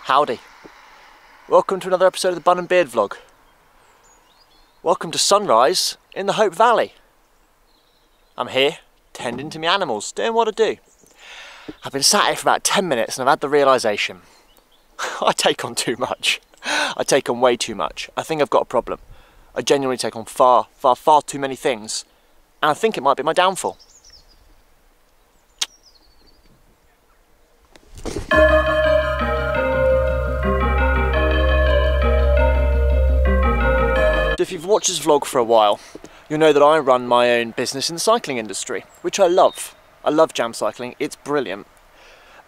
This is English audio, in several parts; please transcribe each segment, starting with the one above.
Howdy. Welcome to another episode of the Bun and Beard vlog. Welcome to sunrise in the Hope Valley. I'm here, tending to my animals, doing what I do. I've been sat here for about 10 minutes and I've had the realisation. I take on too much. I take on way too much. I think I've got a problem. I genuinely take on far too many things. And I think it might be my downfall. If you've watched this vlog for a while, you'll know that I run my own business in the cycling industry, which I love. I love jam cycling, it's brilliant.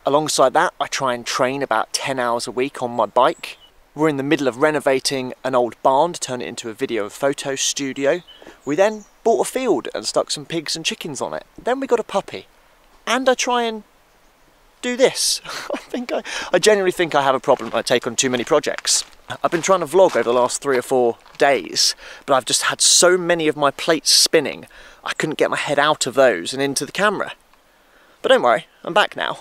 Alongside that, I try and train about 10 hours a week on my bike. We're in the middle of renovating an old barn to turn it into a video and photo studio. We then bought a field and stuck some pigs and chickens on it. Then we got a puppy. And I try and do this. I genuinely think I have a problem when I take on too many projects. I've been trying to vlog over the last 3 or 4 days, but I've just had so many of my plates spinning, I couldn't get my head out of those and into the camera. But don't worry, I'm back now.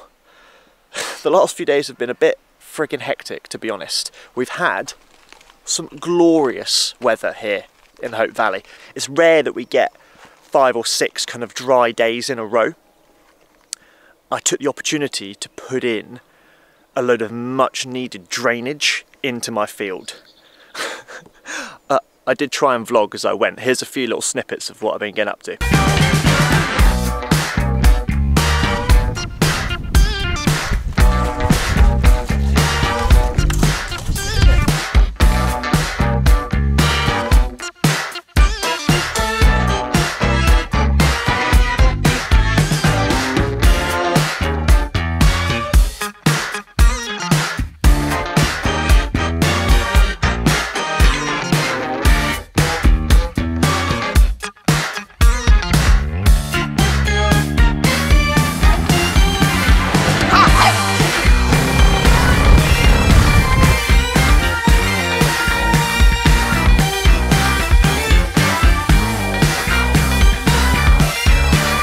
The last few days have been a bit friggin' hectic, to be honest. We've had some glorious weather here in the Hope Valley. It's rare that we get 5 or 6 kind of dry days in a row. I took the opportunity to put in a load of much needed drainage into my field. I did try and vlog as I went. Here's a few little snippets of what I've been getting up to.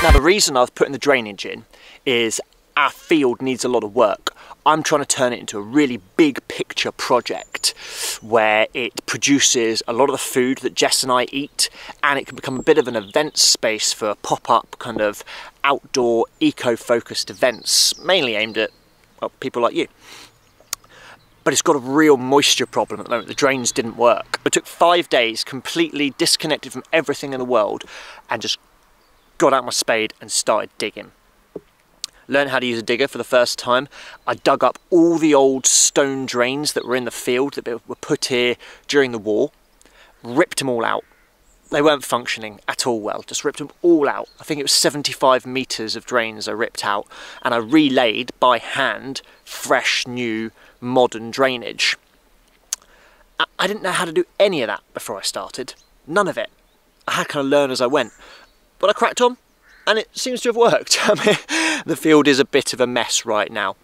Now the reason I've put in the drainage in is our field needs a lot of work. I'm trying to turn it into a really big picture project where it produces a lot of the food that Jess and I eat, and it can become a bit of an event space for pop-up kind of outdoor eco-focused events, mainly aimed at, well, people like you. But it's got a real moisture problem at the moment. The drains didn't work. It took 5 days completely disconnected from everything in the world and just got out my spade and started digging. Learned how to use a digger for the first time. I dug up all the old stone drains that were in the field that were put here during the war, ripped them all out. They weren't functioning at all well, just ripped them all out. I think it was 75 metres of drains I ripped out, and I relayed by hand fresh, new, modern drainage. I didn't know how to do any of that before I started. None of it. I had to kind of learn as I went. But I cracked on, and it seems to have worked. I mean, the field is a bit of a mess right now.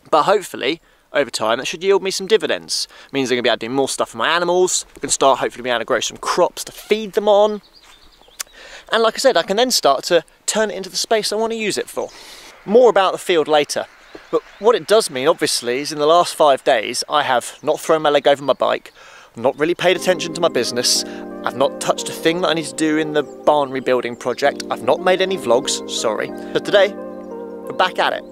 But hopefully, over time, that should yield me some dividends. It means I'm going to be able to do more stuff for my animals. I can start hopefully being able to grow some crops to feed them on. And like I said, I can then start to turn it into the space I want to use it for. More about the field later. But what it does mean, obviously, is in the last 5 days, I have not thrown my leg over my bike, not really paid attention to my business, I've not touched a thing that I need to do in the barn rebuilding project, I've not made any vlogs, sorry. But today, we're back at it.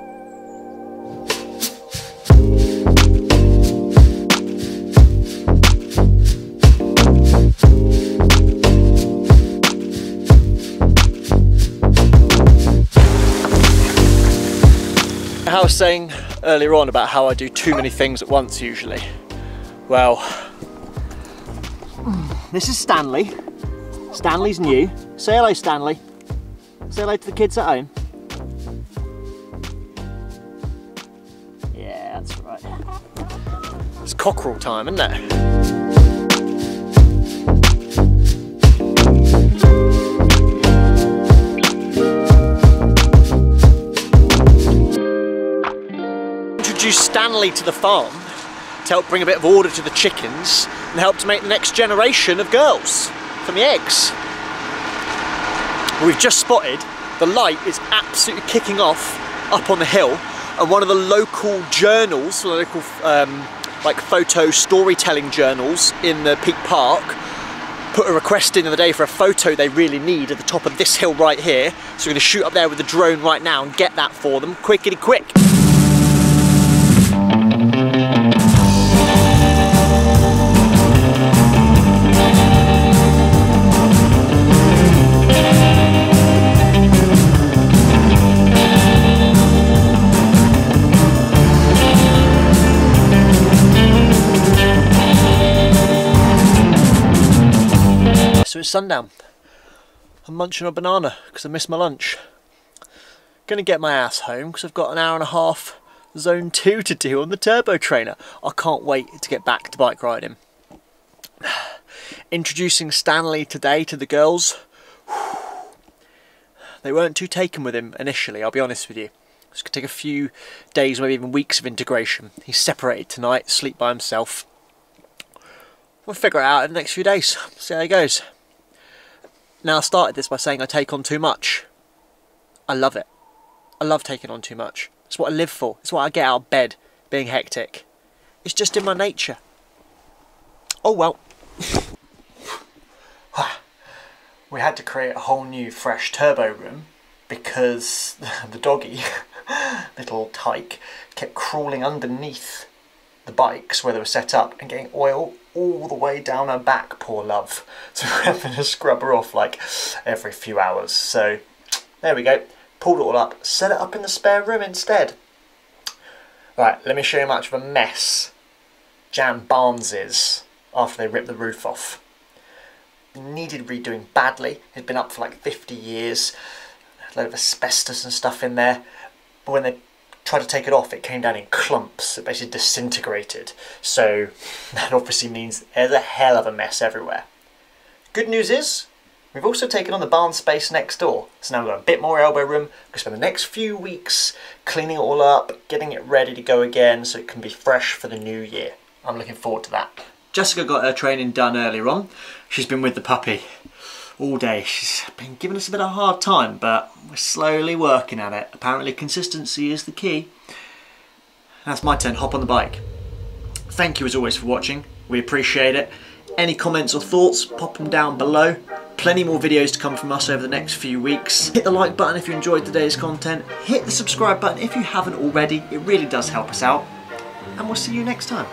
I was saying earlier on about how I do too many things at once usually. Well, this is Stanley. Stanley's new. Say hello, Stanley. Say hello to the kids at home. Yeah, that's right. It's cockerel time, isn't it? Introduced Stanley to the farm to help bring a bit of order to the chickens and help to make the next generation of girls from the eggs. We've just spotted the light is absolutely kicking off up on the hill and one of the local journals, the local like photo storytelling journals in the Peak Park, put a request in the other day for a photo they really need at the top of this hill right here. So we're going to shoot up there with the drone right now and get that for them, quickity quick. So it's sundown. I'm munching a banana because I missed my lunch. Gonna get my ass home because I've got an hour and a half zone 2 to do on the turbo trainer. I can't wait to get back to bike riding. Introducing Stanley today to the girls. They weren't too taken with him initially, I'll be honest with you. It's gonna take a few days, maybe even weeks of integration. He's separated tonight, sleep by himself. We'll figure it out in the next few days, see how it goes. Now I started this by saying I take on too much. I love it. I love taking on too much. It's what I live for. It's why I get out of bed, being hectic. It's just in my nature. Oh well. We had to create a whole new fresh turbo room because the doggy, little tyke, kept crawling underneath the bikes where they were set up and getting oil all the way down her back, poor love. So we're having to scrub her off like every few hours. So there we go, pulled it all up, set it up in the spare room instead. Right, let me show you how much of a mess Jan Barnes is after they ripped the roof off. Needed redoing badly. It'd been up for like 50 years, a load of asbestos and stuff in there, but when they tried to take it off, it came down in clumps. It basically disintegrated. So that obviously means there's a hell of a mess everywhere. Good news is, we've also taken on the barn space next door. So now we've got a bit more elbow room. We'll spend the next few weeks cleaning it all up, getting it ready to go again so it can be fresh for the new year. I'm looking forward to that. Jessica got her training done earlier on. She's been with the puppy all day. She's been giving us a bit of a hard time, but we're slowly working at it. Apparently consistency is the key. Now it's my turn, hop on the bike. Thank you as always for watching, we appreciate it. Any comments or thoughts, pop them down below. Plenty more videos to come from us over the next few weeks. Hit the like button if you enjoyed today's content. Hit the subscribe button if you haven't already, it really does help us out. And we'll see you next time.